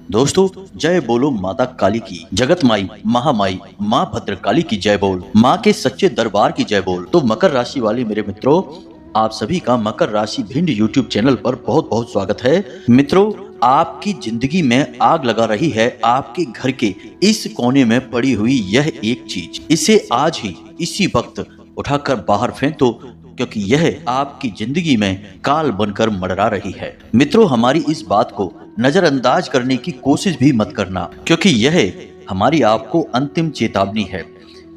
दोस्तों, जय बोलो माता काली की, जगत माई महामाई माँ भद्रकाली की जय बोल, माँ के सच्चे दरबार की जय बोल। तो मकर राशि वाले मेरे मित्रों, आप सभी का मकर राशि भिंड यूट्यूब चैनल पर बहुत बहुत स्वागत है। मित्रों, आपकी जिंदगी में आग लगा रही है आपके घर के इस कोने में पड़ी हुई यह एक चीज। इसे आज ही इसी वक्त उठाकर बाहर फेंक दो, क्योंकि यह आपकी जिंदगी में काल बनकर मंडरा रही है। मित्रों, हमारी इस बात को नजरअंदाज करने की कोशिश भी मत करना, क्योंकि यह हमारी आपको अंतिम चेतावनी है।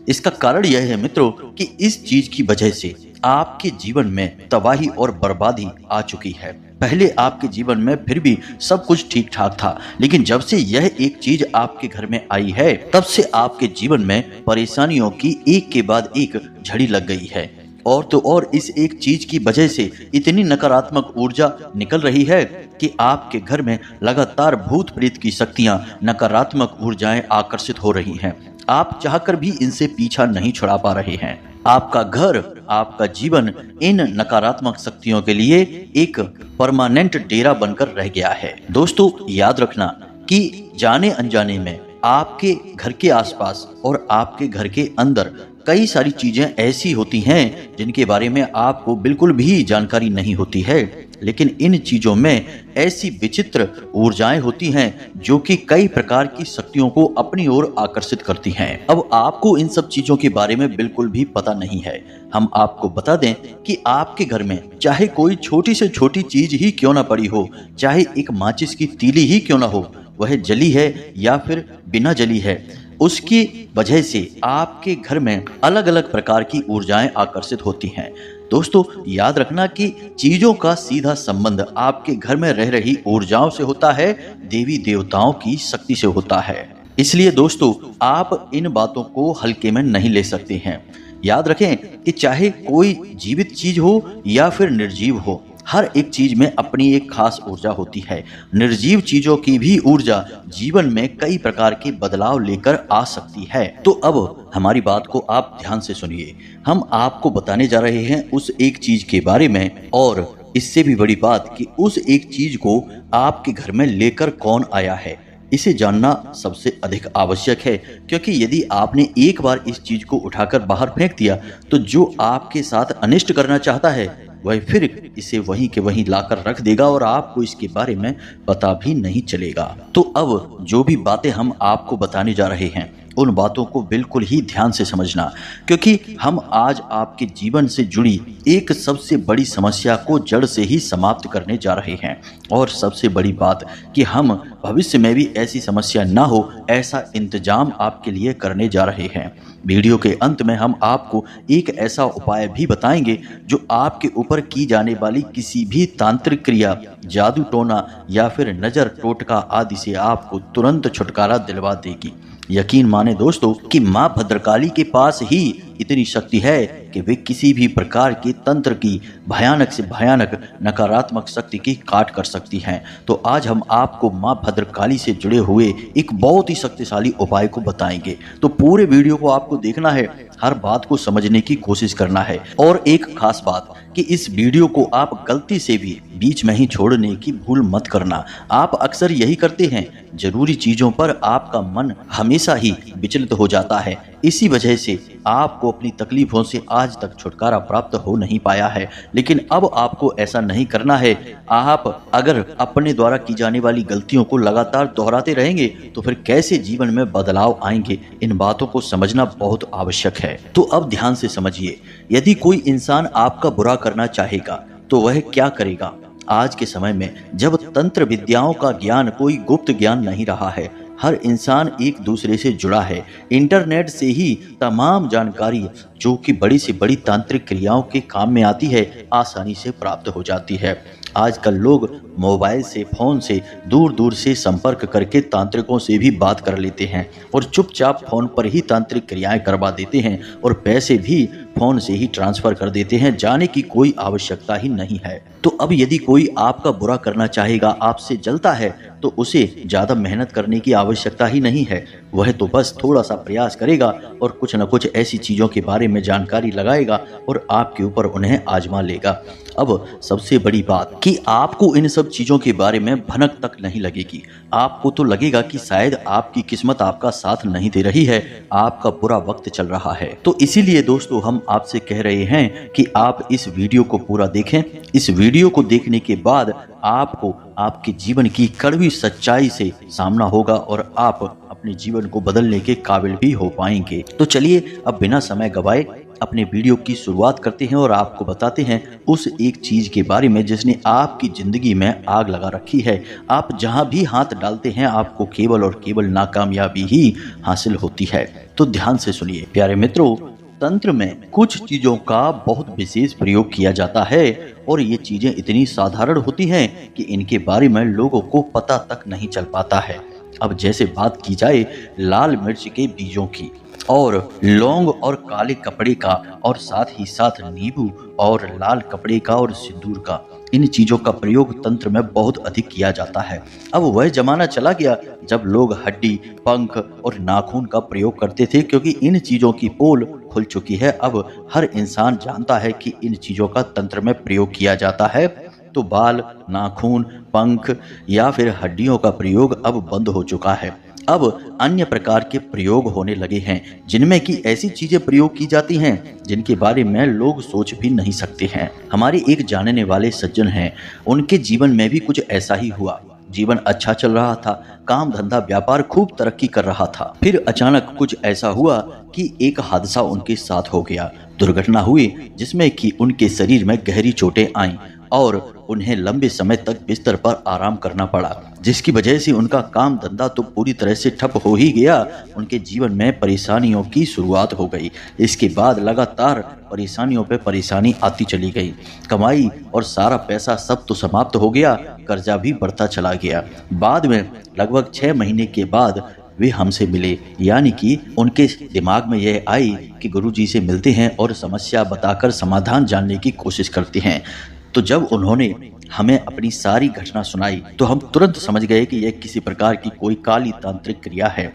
इसका कारण यह है मित्रों कि इस चीज की वजह से आपके जीवन में तबाही और बर्बादी आ चुकी है। पहले आपके जीवन में फिर भी सब कुछ ठीक ठाक था, लेकिन जब से यह एक चीज आपके घर में आई है, तब से आपके जीवन में परेशानियों की एक के बाद एक झड़ी लग गई है। और तो और इस एक चीज की वजह से इतनी नकारात्मक ऊर्जा निकल रही है कि आपके घर में लगातार भूत प्रेत की शक्तियां, नकारात्मक ऊर्जाएं आकर्षित हो रही हैं। आप चाहकर भी इनसे पीछा नहीं छुड़ा पा रहे हैं। आपका घर, आपका जीवन इन नकारात्मक शक्तियों के लिए एक परमानेंट डेरा बनकर रह गया है। दोस्तों, याद रखना कि जाने अनजाने में आपके घर के आसपास और आपके घर के अंदर कई सारी चीजें ऐसी होती हैं जिनके बारे में आपको बिल्कुल भी जानकारी नहीं होती है, लेकिन इन चीजों में ऐसी विचित्र ऊर्जाएं होती हैं जो कि कई प्रकार की शक्तियों को अपनी ओर आकर्षित करती हैं। अब आपको इन सब चीजों के बारे में बिल्कुल भी पता नहीं है। हम आपको बता दें कि आपके घर में चाहे कोई छोटी से छोटी चीज ही क्यों ना पड़ी हो, चाहे एक माचिस की तीली ही क्यों ना हो, वह जली है या फिर बिना जली है, उसकी वजह से आपके घर में अलग अलग प्रकार की ऊर्जाएं आकर्षित होती हैं। दोस्तों, याद रखना कि चीजों का सीधा संबंध आपके घर में रह रही ऊर्जाओं से होता है, देवी देवताओं की शक्ति से होता है। इसलिए दोस्तों, आप इन बातों को हल्के में नहीं ले सकते हैं। याद रखें कि चाहे कोई जीवित चीज हो या फिर निर्जीव हो, हर एक चीज में अपनी एक खास ऊर्जा होती है। निर्जीव चीजों की भी ऊर्जा जीवन में कई प्रकार के बदलाव लेकर आ सकती है। तो अब हमारी बात को आप ध्यान से सुनिए। हम आपको बताने जा रहे हैं उस एक चीज के बारे में, और इससे भी बड़ी बात कि उस एक चीज को आपके घर में लेकर कौन आया है, इसे जानना सबसे अधिक आवश्यक है। क्योंकि यदि आपने एक बार इस चीज को उठाकर बाहर फेंक दिया, तो जो आपके साथ अनिष्ट करना चाहता है वह फिर इसे वहीं के वहीं लाकर रख देगा और आपको इसके बारे में पता भी नहीं चलेगा। तो अब जो भी बातें हम आपको बताने जा रहे हैं, उन बातों को बिल्कुल ही ध्यान से समझना, क्योंकि हम आज आपके जीवन से जुड़ी एक सबसे बड़ी समस्या को जड़ से ही समाप्त करने जा रहे हैं। और सबसे बड़ी बात कि हम भविष्य में भी ऐसी समस्या ना हो, ऐसा इंतजाम आपके लिए करने जा रहे हैं। वीडियो के अंत में हम आपको एक ऐसा उपाय भी बताएंगे जो आपके ऊपर की जाने वाली किसी भी तांत्रिक क्रिया, जादू टोना या फिर नजर टोटका आदि से आपको तुरंत छुटकारा दिलवा देगी। यकीन माने दोस्तों कि माँ भद्रकाली के पास ही इतनी शक्ति है कि वे किसी भी प्रकार के तंत्र की भयानक से भयानक नकारात्मक शक्ति की काट कर सकती हैं। तो आज हम आपको माँ भद्रकाली से जुड़े हुए एक बहुत ही शक्तिशाली उपाय को बताएंगे। तो पूरे वीडियो को आपको देखना है, हर बात को समझने की कोशिश करना है। और एक खास बात कि इस वीडियो को आप गलती से भी बीच में ही छोड़ने की भूल मत करना। आप अक्सर यही करते हैं, जरूरी चीजों पर आपका मन हमेशा ही विचलित हो जाता है। इसी वजह से आपको अपनी तकलीफों से आज तक छुटकारा प्राप्त हो नहीं पाया है। लेकिन अब आपको ऐसा नहीं करना है। आप अगर अपने द्वारा की जाने वाली गलतियों को लगातार दोहराते रहेंगे तो फिर कैसे जीवन में बदलाव आएंगे, इन बातों को समझना बहुत आवश्यक है। तो अब ध्यान से समझिए, यदि कोई इंसान आपका बुरा करना चाहेगा तो वह क्या करेगा। आज के समय में जब तंत्र विद्याओं का ज्ञान कोई गुप्त ज्ञान नहीं रहा है, हर इंसान एक दूसरे से जुड़ा है। इंटरनेट से ही तमाम जानकारी जो कि बड़ी से बड़ी तांत्रिक क्रियाओं के काम में आती है, आसानी से प्राप्त हो जाती है। आजकल लोग मोबाइल से, फोन से दूर दूर से संपर्क करके तांत्रिकों से भी बात कर लेते हैं और चुपचाप फोन पर ही तांत्रिक क्रियाएं करवा देते हैं और पैसे भी फोन से ही ट्रांसफर कर देते हैं। जाने की कोई आवश्यकता ही नहीं है। तो अब यदि कोई आपका बुरा करना चाहेगा, आपसे जलता है, तो उसे ज़्यादा मेहनत करने की आवश्यकता ही नहीं है। वह तो बस थोड़ा सा प्रयास करेगा और कुछ न कुछ ऐसी चीज़ों के बारे में जानकारी लगाएगा और आपके ऊपर उन्हें आजमा लेगा। अब सबसे बड़ी बात कि आपको इन सब चीजों के बारे में भनक तक नहीं लगेगी। आपको तो लगेगा कि शायद आपकी किस्मत आपका साथ नहीं दे रही है, आपका बुरा वक्त चल रहा है। तो इसीलिए दोस्तों हम आपसे कह रहे हैं कि आप इस वीडियो को पूरा देखें। इस वीडियो को देखने के बाद आपको आपके जीवन की कड़वी सच्चाई से सामना होगा और आप अपने जीवन को बदलने के काबिल भी हो पाएंगे। तो चलिए अब बिना समय गवाए अपने वीडियो की शुरुआत करते हैं और आपको बताते हैं उस एक चीज के बारे में जिसने आपकी जिंदगी में आग लगा रखी है। आप जहां भी हाथ डालते हैं आपको केवल और केवल नाकामयाबी ही हासिल होती है। तो ध्यान से सुनिए प्यारे मित्रों, तंत्र में कुछ चीजों का बहुत विशेष प्रयोग किया जाता है और ये चीजें इतनी साधारण होती हैं कि इनके बारे में लोगों को पता तक नहीं चल पाता है। अब जैसे बात की जाए लाल मिर्च के बीजों की और लौंग और काले कपड़े का और साथ ही साथ नींबू और लाल कपड़े का और सिंदूर का, इन चीजों का प्रयोग तंत्र में बहुत अधिक किया जाता है। अब वह जमाना चला गया जब लोग हड्डी, पंख और नाखून का प्रयोग करते थे, क्योंकि इन चीजों की पोल खुल चुकी है। अब हर इंसान जानता है कि इन चीजों का तंत्र में प्रयोग किया जाता है। तो बाल, नाखून, पंख या फिर हड्डियों का प्रयोग अब बंद हो चुका है। अब अन्य प्रकार के प्रयोग होने लगे हैं जिनमें कि ऐसी चीजें प्रयोग की जाती हैं जिनके बारे में लोग सोच भी नहीं सकते हैं। हमारे एक जानने वाले सज्जन हैं, उनके जीवन में भी कुछ ऐसा ही हुआ। जीवन अच्छा चल रहा था, काम धंधा व्यापार खूब तरक्की कर रहा था। फिर अचानक कुछ ऐसा हुआ कि एक हादसा उनके साथ हो गया। दुर्घटना हुई जिसमें कि उनके शरीर में गहरी चोटें आईं और उन्हें लंबे समय तक बिस्तर पर आराम करना पड़ा, जिसकी वजह से उनका काम धंधा तो पूरी तरह से ठप हो ही गया। उनके जीवन में परेशानियों की शुरुआत हो गई। इसके बाद लगातार परेशानियों पे परेशानी आती चली गई। कमाई और सारा पैसा सब तो समाप्त हो गया, कर्जा भी बढ़ता चला गया। बाद में लगभग 6 महीने के बाद वे हमसे मिले, यानी कि उनके दिमाग में यह आई कि गुरुजी से मिलते हैं और समस्या बताकर समाधान जानने की कोशिश करते हैं। तो जब उन्होंने हमें अपनी सारी घटना सुनाई तो हम तुरंत समझ गए कि यह किसी प्रकार की कोई काली तांत्रिक क्रिया है।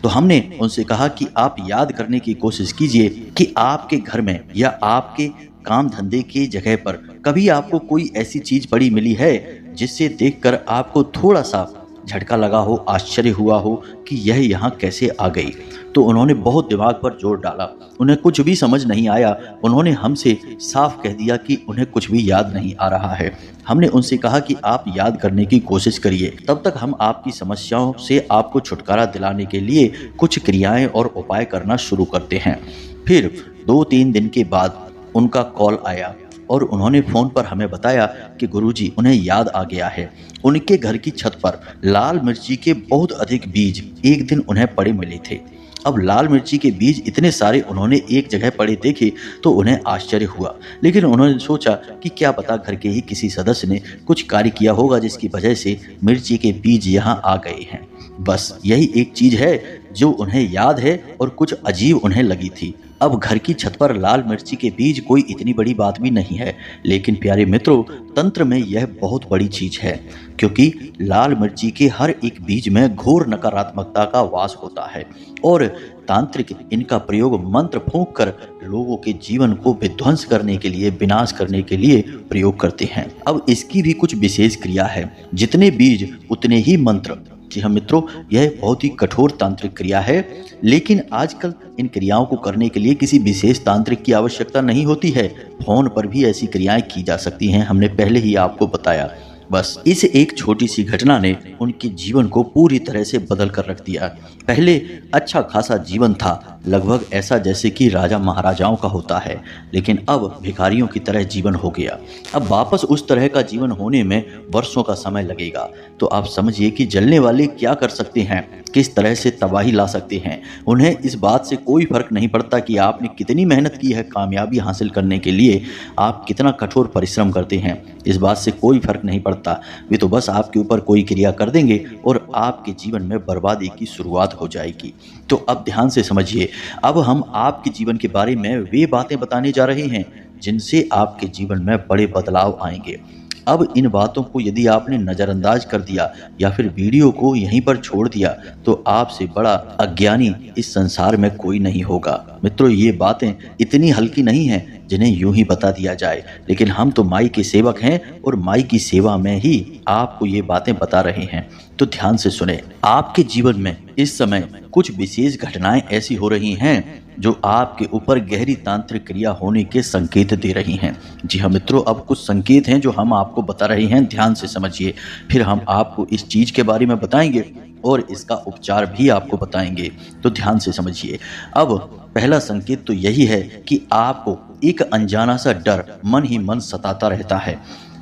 तो हमने उनसे कहा कि आप याद करने की कोशिश कीजिए कि आपके घर में या आपके काम धंधे की जगह पर कभी आपको कोई ऐसी चीज पड़ी मिली है जिससे देखकर आपको थोड़ा सा झटका लगा हो, आश्चर्य हुआ हो कि यह यहाँ कैसे आ गई। तो उन्होंने बहुत दिमाग पर जोर डाला, उन्हें कुछ भी समझ नहीं आया। उन्होंने हमसे साफ कह दिया कि उन्हें कुछ भी याद नहीं आ रहा है। हमने उनसे कहा कि आप याद करने की कोशिश करिए, तब तक हम आपकी समस्याओं से आपको छुटकारा दिलाने के लिए कुछ क्रियाएं और उपाय करना शुरू करते हैं। फिर 2-3 दिन के बाद उनका कॉल आया और उन्होंने फोन पर हमें बताया कि गुरुजी उन्हें याद आ गया है। उनके घर की छत पर लाल मिर्ची के बहुत अधिक बीज एक दिन उन्हें पड़े मिले थे। अब लाल मिर्ची के बीज इतने सारे उन्होंने एक जगह पड़े देखे तो उन्हें आश्चर्य हुआ, लेकिन उन्होंने सोचा कि क्या पता घर के ही किसी सदस्य ने कुछ कार्य किया होगा जिसकी वजह से मिर्ची के बीज यहाँ आ गए हैं। बस यही एक चीज है जो उन्हें याद है और कुछ अजीब उन्हें लगी थी। अब घर की छत पर लाल मिर्ची के बीज कोई इतनी बड़ी बात भी नहीं है, लेकिन प्यारे मित्रों तंत्र में यह बहुत बड़ी चीज है, क्योंकि लाल मिर्ची के हर एक बीज में घोर नकारात्मकता का वास होता है और तांत्रिक इनका प्रयोग मंत्र फूंक कर लोगों के जीवन को विध्वंस करने के लिए, विनाश करने के लिए प्रयोग करते हैं। अब इसकी भी कुछ विशेष क्रिया है, जितने बीज उतने ही मंत्र। जी हाँ मित्रों, यह बहुत ही कठोर तांत्रिक क्रिया है, लेकिन आजकल इन क्रियाओं को करने के लिए किसी विशेष तांत्रिक की आवश्यकता नहीं होती है। फोन पर भी ऐसी क्रियाएं की जा सकती हैं, हमने पहले ही आपको बताया। बस इस एक छोटी सी घटना ने उनके जीवन को पूरी तरह से बदल कर रख दिया। पहले अच्छा खासा जीवन था, लगभग ऐसा जैसे कि राजा महाराजाओं का होता है, लेकिन अब भिखारियों की तरह जीवन हो गया। अब वापस उस तरह का जीवन होने में वर्षों का समय लगेगा। तो आप समझिए कि जलने वाले क्या कर सकते हैं, किस तरह से तबाही ला सकते हैं। उन्हें इस बात से कोई फर्क नहीं पड़ता कि आपने कितनी मेहनत की है कामयाबी हासिल करने के लिए, आप कितना कठोर परिश्रम करते हैं, इस बात से कोई फर्क नहीं पड़ता। वे तो बस आपके ऊपर कोई क्रिया कर देंगे और आपके जीवन में बर्बादी की शुरुआत हो जाएगी। तो अब ध्यान से समझिए, अब हम आपके जीवन के बारे में वे बातें बताने जा रहे हैं जिनसे आपके जीवन में बड़े बदलाव आएंगे। अब इन बातों को यदि आपने नज़रअंदाज कर दिया या फिर वीडियो को यहीं पर छोड़ दिया तो आपसे बड़ा अज्ञानी इस संसार में कोई नहीं होगा। मित्रों, ये बातें इतनी हल्की नहीं हैं जिन्हें यूं ही बता दिया जाए, लेकिन हम तो माई के सेवक हैं और माई की सेवा में ही आपको ये बातें बता रहे हैं। तो ध्यान से सुने। आपके जीवन में इस समय कुछ विशेष घटनाएं ऐसी हो रही हैं जो आपके ऊपर गहरी तांत्रिक क्रिया होने के संकेत दे रही हैं। जी हाँ मित्रों, अब कुछ संकेत हैं जो हम आपको बता रहे हैं, ध्यान से समझिए। फिर हम आपको इस चीज के बारे में बताएंगे और इसका उपचार भी आपको बताएंगे, तो ध्यान से समझिए। अब पहला संकेत तो यही है कि आपको एक अनजाना सा डर मन ही मन सताता रहता है।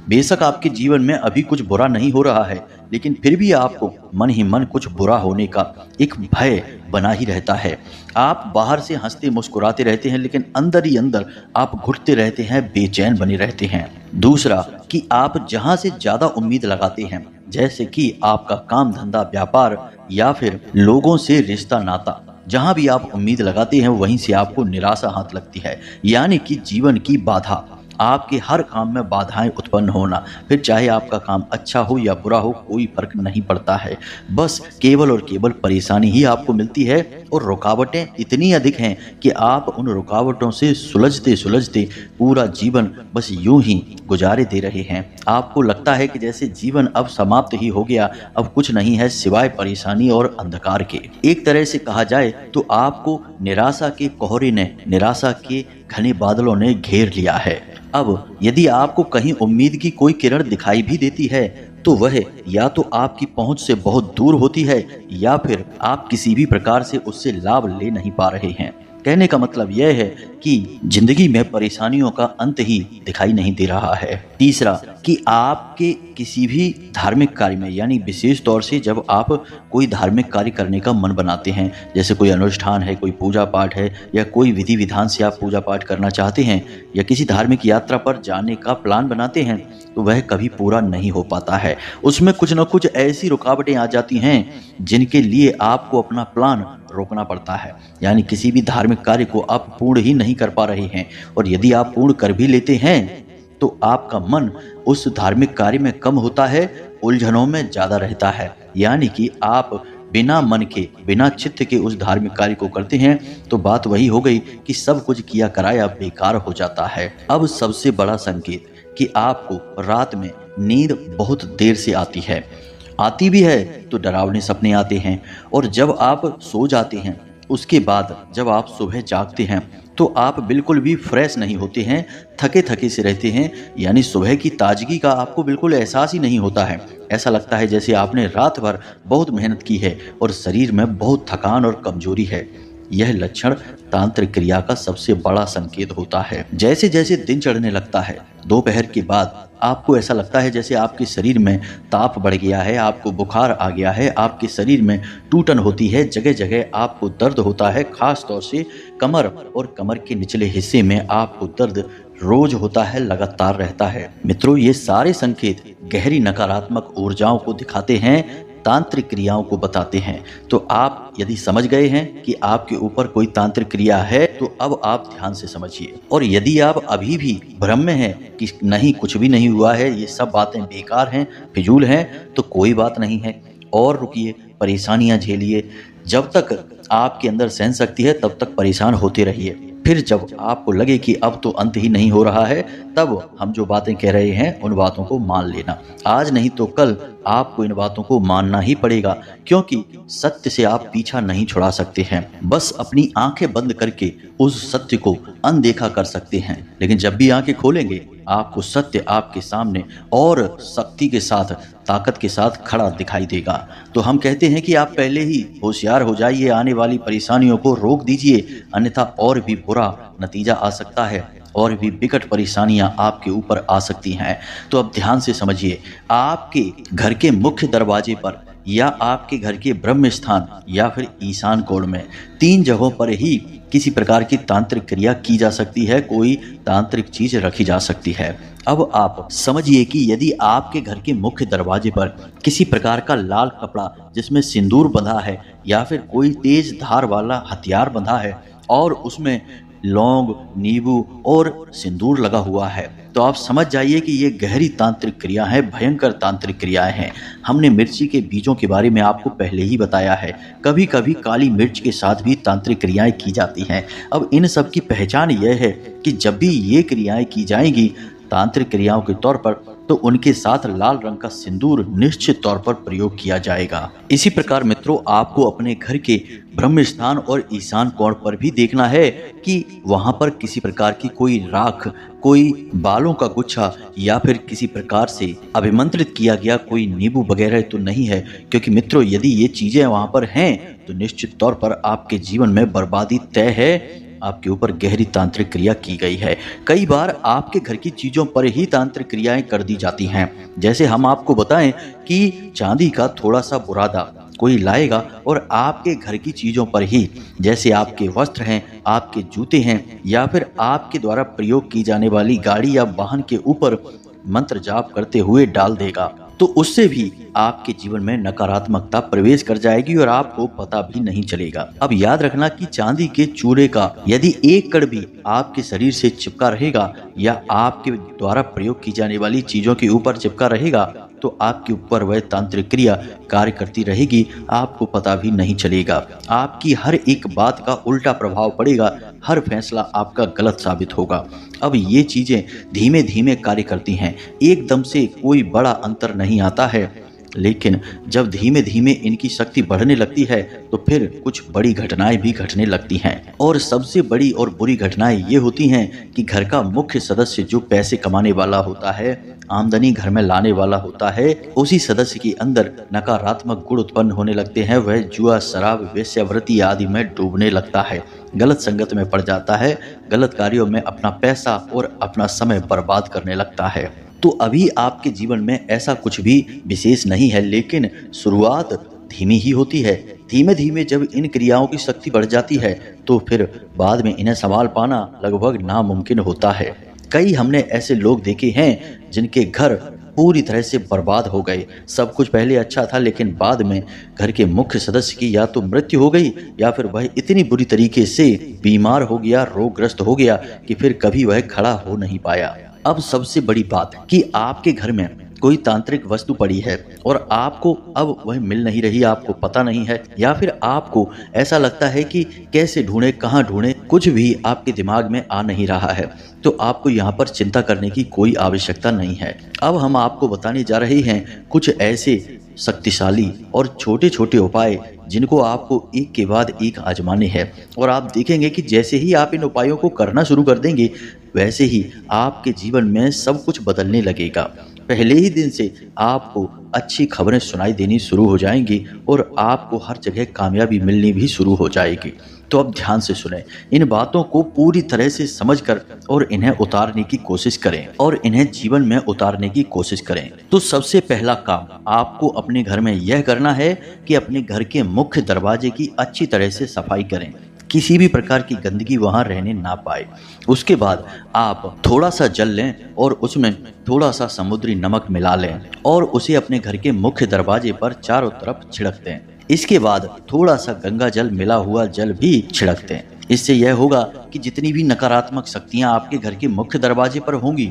बेशक आपके जीवन में अभी कुछ बुरा नहीं हो रहा है, लेकिन फिर भी आपको मन ही मन कुछ बुरा होने का एक भय बना ही रहता है। आप बाहर से हंसते मुस्कुराते रहते हैं, लेकिन अंदर ही अंदर आप घुटते रहते हैं, बेचैन बने रहते हैं। दूसरा कि आप जहां से ज्यादा उम्मीद लगाते हैं, जैसे कि आपका काम धंधा व्यापार या फिर लोगों से रिश्ता नाता, जहां भी आप उम्मीद लगाते हैं वहीं से आपको निराशा हाथ लगती है। यानी कि जीवन की बाधा, आपके हर काम में बाधाएं उत्पन्न होना। फिर चाहे आपका काम अच्छा हो या बुरा हो, कोई फर्क नहीं पड़ता है। बस केवल और केवल परेशानी ही आपको मिलती है और रुकावटें इतनी अधिक हैं कि आप उन रुकावटों से सुलझते सुलझते पूरा जीवन बस यूं ही गुजारे दे रहे हैं। आपको लगता है कि जैसे जीवन अब समाप्त ही हो गया, अब कुछ नहीं है सिवाय परेशानी और अंधकार के। एक तरह से कहा जाए तो आपको निराशा के कोहरे ने, निराशा के घने बादलों ने घेर लिया है। अब यदि आपको कहीं उम्मीद की कोई किरण दिखाई भी देती है तो वह या तो आपकी पहुंच से बहुत दूर होती है या फिर आप किसी भी प्रकार से उससे लाभ ले नहीं पा रहे हैं। कहने का मतलब यह है कि जिंदगी में परेशानियों का अंत ही दिखाई नहीं दे रहा है। तीसरा कि आपके किसी भी धार्मिक कार्य में, यानी विशेष तौर से जब आप कोई धार्मिक कार्य करने का मन बनाते हैं, जैसे कोई अनुष्ठान है, कोई पूजा पाठ है या कोई विधि विधान से आप पूजा पाठ करना चाहते हैं या किसी धार्मिक यात्रा पर जाने का प्लान बनाते हैं, तो वह कभी पूरा नहीं हो पाता है। उसमें कुछ न कुछ ऐसी रुकावटें आ जाती हैं जिनके लिए आपको अपना प्लान रोकना पड़ता है। यानी किसी भी धार्मिक कार्य को आप पूर्ण ही नहीं कर पा रहे हैं, और यदि आप पूर्ण कर भी लेते हैं तो आपका मन उस धार्मिक कार्य में कम होता है, उलझनों में ज़्यादा रहता है। यानी कि आप बिना मन के, बिना चित्त के उस धार्मिक कार्य को करते हैं तो बात वही हो गई कि सब कुछ किया कराया बेकार हो जाता है। अब सबसे बड़ा संकेत कि आपको रात में नींद बहुत देर से आती भी है तो डरावने सपने आते हैं, और जब आप सो जाते हैं उसके बाद जब आप सुबह जागते हैं तो आप बिल्कुल भी फ्रेश नहीं होते हैं, थके थके से रहते हैं। यानी सुबह की ताजगी का आपको बिल्कुल एहसास ही नहीं होता है। ऐसा लगता है जैसे आपने रात भर बहुत मेहनत की है और शरीर में बहुत थकान और कमजोरी है। यह लक्षण तांत्रिक क्रिया का सबसे बड़ा संकेत होता है। जैसे जैसे दिन चढ़ने लगता है, दोपहर के बाद आपको ऐसा लगता है जैसे आपके शरीर में ताप बढ़ गया है, आपको बुखार आ गया है, आपके शरीर में टूटन होती है, जगह जगह आपको दर्द होता है, खास तौर से कमर और कमर के निचले हिस्से में आपको दर्द रोज होता है, लगातार रहता है। मित्रों, ये सारे संकेत गहरी नकारात्मक ऊर्जाओं को दिखाते हैं, तांत्रिक क्रियाओं को बताते हैं। तो आप यदि समझ गए हैं कि आपके ऊपर कोई तांत्रिक क्रिया है तो अब आप ध्यान से समझिए। और यदि आप अभी भी भ्रम में हैं कि नहीं कुछ भी नहीं हुआ है, ये सब बातें बेकार हैं, फिजूल हैं, तो कोई बात नहीं है, और रुकिए, परेशानियां झेलिए। जब तक आपके अंदर सहन शक्ति है तब तक परेशान होते रहिए। फिर जब आपको लगे कि अब तो अंत ही नहीं हो रहा है, तब हम जो बातें कह रहे हैं उन बातों को मान लेना। आज नहीं तो कल आपको इन बातों को मानना ही पड़ेगा, क्योंकि सत्य से आप पीछा नहीं छुड़ा सकते हैं। बस अपनी आंखें बंद करके उस सत्य को अनदेखा कर सकते हैं, लेकिन जब भी आंखें खोलेंगे आपको सत्य आपके सामने और शक्ति के साथ, ताकत के साथ खड़ा दिखाई देगा। तो हम कहते हैं कि आप पहले ही होशियार हो जाइए, आने वाली परेशानियों को रोक दीजिए, अन्यथा और भी बुरा नतीजा आ सकता है, और भी विकट परेशानियां आपके ऊपर आ सकती हैं। तो अब ध्यान से समझिए, आपके घर के मुख्य दरवाजे पर या आपके घर के ब्रह्म स्थान या फिर ईशान कोण में 3 जगहों पर ही किसी प्रकार की तांत्रिक क्रिया की जा सकती है, कोई तांत्रिक चीज रखी जा सकती है। अब आप समझिए कि यदि आपके घर के मुख्य दरवाजे पर किसी प्रकार का लाल कपड़ा जिसमें सिंदूर बंधा है या फिर कोई तेज धार वाला हथियार बंधा है और उसमें लौंग, नींबू और सिंदूर लगा हुआ है। तो आप समझ जाइए कि ये गहरी तांत्रिक क्रिया है, भयंकर तांत्रिक क्रियाएं हैं। हमने मिर्ची के बीजों के बारे में आपको पहले ही बताया है। कभी कभी काली मिर्च के साथ भी तांत्रिक क्रियाएं की जाती हैं। अब इन सब की पहचान यह है कि जब भी ये क्रियाएं की जाएंगी तांत्रिक क्रियाओं के तौर पर, तो उनके साथ लाल रंग का सिंदूर निश्चित तौर पर प्रयोग किया जाएगा। इसी प्रकार मित्रों, आपको अपने घर के ब्रह्म स्थान और ईशान कोण पर भी देखना है कि वहां पर किसी प्रकार की कोई राख, कोई बालों का गुच्छा या फिर किसी प्रकार से अभिमंत्रित किया गया कोई नींबू वगैरह तो नहीं है। क्योंकि मित्रों, यदि ये चीजें वहां पर हैं तो निश्चित तौर पर आपके जीवन में बर्बादी तय है। आपके ऊपर गहरी तांत्रिक क्रिया की गई है। कई बार आपके घर की चीजों पर ही तांत्रिक क्रियाएं कर दी जाती हैं। जैसे हम आपको बताएं कि चांदी का थोड़ा सा बुरादा कोई लाएगा और आपके घर की चीजों पर ही, जैसे आपके वस्त्र हैं, आपके जूते हैं, या फिर आपके द्वारा प्रयोग की जाने वाली गाड़ी या वाहन के ऊपर मंत्र जाप करते हुए डाल देगा, तो उससे भी आपके जीवन में नकारात्मकता प्रवेश कर जाएगी और आपको पता भी नहीं चलेगा। अब याद रखना कि चांदी के चूड़े का यदि एक कण भी आपके शरीर से चिपका रहेगा या आपके द्वारा प्रयोग की जाने वाली चीजों के ऊपर चिपका रहेगा, तो आपके ऊपर वह तांत्रिक क्रिया कार्य करती रहेगी, आपको पता भी नहीं चलेगा। आपकी हर एक बात का उल्टा प्रभाव पड़ेगा, हर फैसला आपका गलत साबित होगा। अब ये चीजें धीमे धीमे कार्य करती हैं, एकदम से कोई बड़ा अंतर नहीं आता है, लेकिन जब धीमे धीमे इनकी शक्ति बढ़ने लगती है तो फिर कुछ बड़ी घटनाएं भी घटने लगती हैं। और सबसे बड़ी और बुरी घटनाएं ये होती हैं कि घर का मुख्य सदस्य जो पैसे कमाने वाला होता है, आमदनी घर में लाने वाला होता है, उसी सदस्य के अंदर नकारात्मक गुण उत्पन्न होने लगते हैं। वह जुआ, शराब, वेश्यावृत्ति आदि में डूबने लगता है, गलत संगत में पड़ जाता है, गलत कार्यों में अपना पैसा और अपना समय बर्बाद करने लगता है। तो अभी आपके जीवन में ऐसा कुछ भी विशेष नहीं है, लेकिन शुरुआत धीमी ही होती है। धीमे धीमे जब इन क्रियाओं की शक्ति बढ़ जाती है तो फिर बाद में इन्हें संभाल पाना लगभग नामुमकिन होता है। कई हमने ऐसे लोग देखे हैं जिनके घर पूरी तरह से बर्बाद हो गए। सब कुछ पहले अच्छा था, लेकिन बाद में घर के मुख्य सदस्य की या तो मृत्यु हो गई या फिर वह इतनी बुरी तरीके से बीमार हो गया, रोगग्रस्त हो गया कि फिर कभी वह खड़ा हो नहीं पाया। अब सबसे बड़ी बात कि आपके घर में कोई तांत्रिक वस्तु पड़ी है और आपको अब वह मिल नहीं रही, आपको पता नहीं है, या फिर आपको ऐसा लगता है कि कैसे ढूंढे, कहाँ ढूंढे, कुछ भी आपके दिमाग में आ नहीं रहा है, तो आपको यहाँ पर चिंता करने की कोई आवश्यकता नहीं है। अब हम आपको बताने जा रहे हैं कुछ ऐसे शक्तिशाली और छोटे छोटे उपाय जिनको आपको एक के बाद एक आजमाने हैं, और आप देखेंगे कि जैसे ही आप इन उपायों को करना शुरू कर देंगे वैसे ही आपके जीवन में सब कुछ बदलने लगेगा। पहले ही दिन से आपको अच्छी खबरें सुनाई देनी शुरू हो जाएंगी और आपको हर जगह कामयाबी मिलनी भी शुरू हो जाएगी। तो अब ध्यान से सुनें, इन बातों को पूरी तरह से समझकर और इन्हें उतारने की कोशिश करें और इन्हें जीवन में उतारने की कोशिश करें। तो सबसे पहला काम आपको अपने घर में यह करना है कि अपने घर के मुख्य दरवाजे की अच्छी तरह से सफाई करें, किसी भी प्रकार की गंदगी वहां रहने ना पाए। उसके बाद आप थोड़ा सा जल लें और उसमें थोड़ा सा समुद्री नमक मिला लें और उसे अपने घर के मुख्य दरवाजे पर चारों तरफ छिड़क दें। इसके बाद थोड़ा सा गंगा जल मिला हुआ जल भी छिड़क दें। इससे यह होगा कि जितनी भी नकारात्मक शक्तियां आपके घर के मुख्य दरवाजे पर होंगी,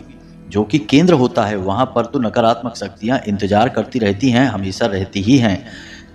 जो कि केंद्र होता है, वहां पर तो नकारात्मक शक्तियां इंतजार करती रहती हैं, हमेशा रहती ही हैं,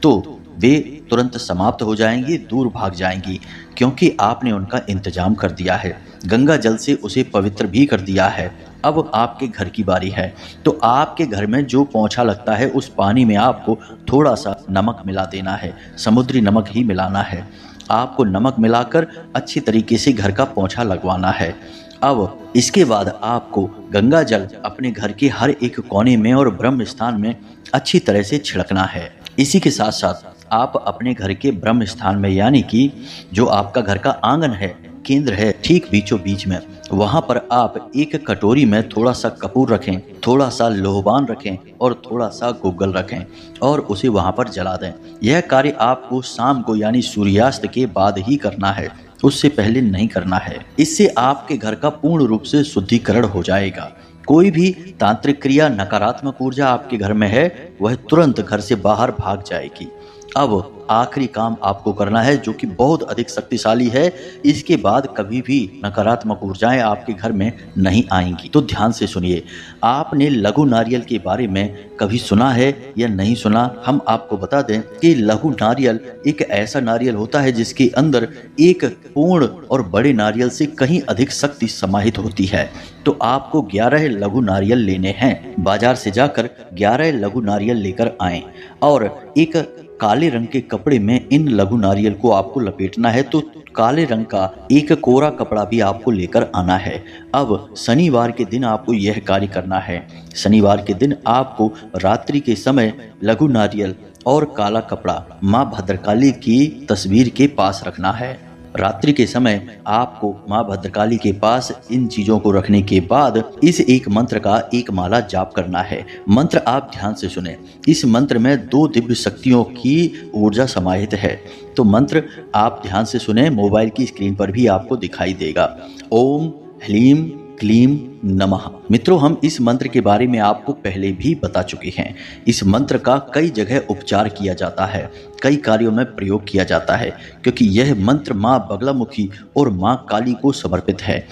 तो वे तुरंत समाप्त हो जाएंगी, दूर भाग जाएंगी, क्योंकि आपने उनका इंतजाम कर दिया है, गंगा जल से उसे पवित्र भी कर दिया है। अब आपके घर की बारी है, तो आपके घर में जो पोंछा लगता है उस पानी में आपको थोड़ा सा नमक मिला देना है, समुद्री नमक ही मिलाना है। आपको नमक मिलाकर अच्छी तरीके से घर का पोंछा लगवाना है। अब इसके बाद आपको गंगा जल अपने घर के हर एक कोने में और ब्रह्म स्थान में अच्छी तरह से छिड़कना है। इसी के साथ साथ आप अपने घर के ब्रह्म स्थान में, यानी कि जो आपका घर का आंगन है, केंद्र है, ठीक बीचों बीच में, वहां पर आप एक कटोरी में थोड़ा सा कपूर रखें, थोड़ा सा लोहबान रखें और थोड़ा सा गुग्गल रखें और उसे वहां पर जला दें। यह कार्य आपको शाम को यानी सूर्यास्त के बाद ही करना है, उससे पहले नहीं करना है। इससे आपके घर का पूर्ण रूप से शुद्धिकरण हो जाएगा। कोई भी तांत्रिक क्रिया, नकारात्मक ऊर्जा आपके घर में है, वह तुरंत घर से बाहर भाग जाएगी। अब आखिरी काम आपको करना है जो कि बहुत अधिक शक्तिशाली है। इसके बाद कभी भी नकारात्मक ऊर्जाएं आपके घर में नहीं आएंगी। तो ध्यान से सुनिए। आपने लघु नारियल के बारे में कभी सुना है या नहीं सुना? हम आपको बता दें कि लघु नारियल एक ऐसा नारियल होता है जिसके अंदर एक पूर्ण और बड़े नारियल से कहीं अधिक शक्ति समाहित होती है। तो आपको 11 लघु नारियल लेने हैं। बाजार से जाकर 11 लघु नारियल लेकर आएं और एक काले रंग के कपड़े में इन लघु नारियल को आपको लपेटना है। तो काले रंग का एक कोरा कपड़ा भी आपको लेकर आना है। अब शनिवार के दिन आपको यह कार्य करना है। शनिवार के दिन आपको रात्रि के समय लघु नारियल और काला कपड़ा माँ भद्रकाली की तस्वीर के पास रखना है। रात्रि के समय आपको माँ भद्रकाली के पास इन चीजों को रखने के बाद इस एक मंत्र का एक माला जाप करना है। मंत्र आप ध्यान से सुने। इस मंत्र में 2 दिव्य शक्तियों की ऊर्जा समाहित है। तो मंत्र आप ध्यान से सुने। मोबाइल की स्क्रीन पर भी आपको दिखाई देगा। ओम ह्लीम क्लीम नमः। मित्रों, हम इस मंत्र के बारे में आपको पहले भी बता चुके हैं। इस मंत्र का कई जगह उपचार किया जाता है, कई कार्यों में प्रयोग किया जाता है, क्योंकि यह मंत्र माँ बगलामुखी और माँ काली को समर्पित है।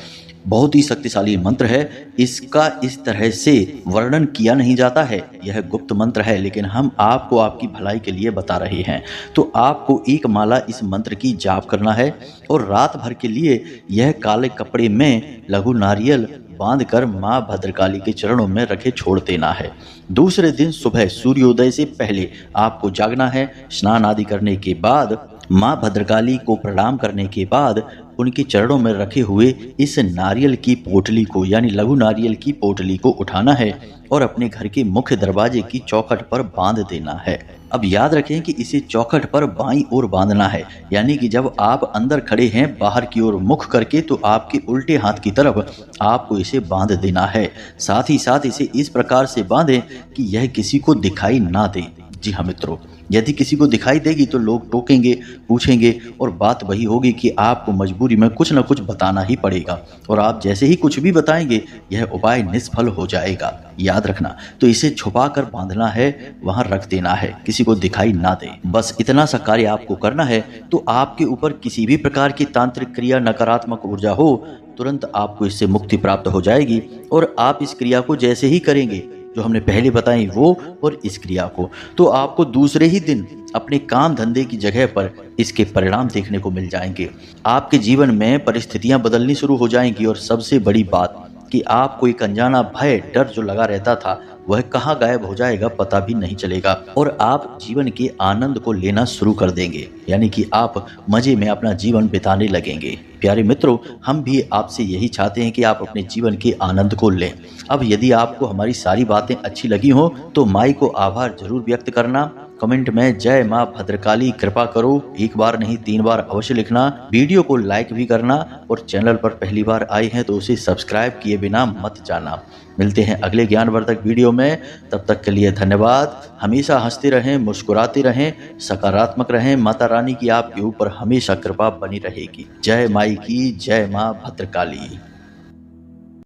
बहुत ही शक्तिशाली मंत्र है। इसका इस तरह से वर्णन किया नहीं जाता है। यह गुप्त मंत्र है, लेकिन हम आपको आपकी भलाई के लिए बता रहे हैं। तो आपको एक माला इस मंत्र की जाप करना है और रात भर के लिए यह काले कपड़े में लघु नारियल बांधकर माँ भद्रकाली के चरणों में रखे छोड़ देना है। दूसरे दिन सुबह सूर्योदय से पहले आपको जागना है। स्नान आदि करने के बाद माँ भद्रकाली को प्रणाम करने के बाद उनके चरणों में रखे हुए इस नारियल की पोटली को, यानी लघु नारियल की पोटली को उठाना है और अपने घर के मुख्य दरवाजे की चौखट पर बांध देना है। अब याद रखें कि इसे चौखट पर बाईं ओर बांधना है, यानी कि जब आप अंदर खड़े हैं बाहर की ओर मुख करके, तो आपके उल्टे हाथ की तरफ आपको इसे बांध देना है। साथ ही साथ इसे इस प्रकार से बांधें कि यह किसी को दिखाई ना दे। जी हाँ मित्रों, यदि किसी को दिखाई देगी तो लोग टोकेंगे, पूछेंगे और बात वही होगी कि आपको मजबूरी में कुछ न कुछ बताना ही पड़ेगा और आप जैसे ही कुछ भी बताएंगे यह उपाय निष्फल हो जाएगा। याद रखना। तो इसे छुपा कर बांधना है, वहां रख देना है, किसी को दिखाई ना दे। बस इतना सा कार्य आपको करना है। तो आपके ऊपर किसी भी प्रकार की तांत्रिक क्रिया, नकारात्मक ऊर्जा हो, तुरंत आपको इससे मुक्ति प्राप्त हो जाएगी। और आप इस क्रिया को जैसे ही करेंगे, जो हमने पहले बताई वो और इस क्रिया को, तो आपको दूसरे ही दिन अपने काम धंधे की जगह पर इसके परिणाम देखने को मिल जाएंगे। आपके जीवन में परिस्थितियां बदलनी शुरू हो जाएंगी और सबसे बड़ी बात कि आपको एक अनजाना भय, डर जो लगा रहता था, वह कहाँ गायब हो जाएगा पता भी नहीं चलेगा और आप जीवन के आनंद को लेना शुरू कर देंगे, यानी कि आप मजे में अपना जीवन बिताने लगेंगे। प्यारे मित्रों, हम भी आपसे यही चाहते हैं कि आप अपने जीवन के आनंद को लें। अब यदि आपको हमारी सारी बातें अच्छी लगी हो तो माई को आभार जरूर व्यक्त करना। कमेंट में जय माँ भद्रकाली कृपा करो 1 बार नहीं 3 बार अवश्य लिखना। वीडियो को लाइक भी करना और चैनल पर पहली बार आए हैं तो उसे सब्सक्राइब किए बिना मत जाना। मिलते हैं अगले ज्ञानवर्धक वीडियो में। तब तक के लिए धन्यवाद। हमेशा हंसते रहें, मुस्कुराते रहें, सकारात्मक रहें। माता रानी की आपके ऊपर हमेशा कृपा बनी रहेगी। जय माई की, जय माँ भद्रकाली।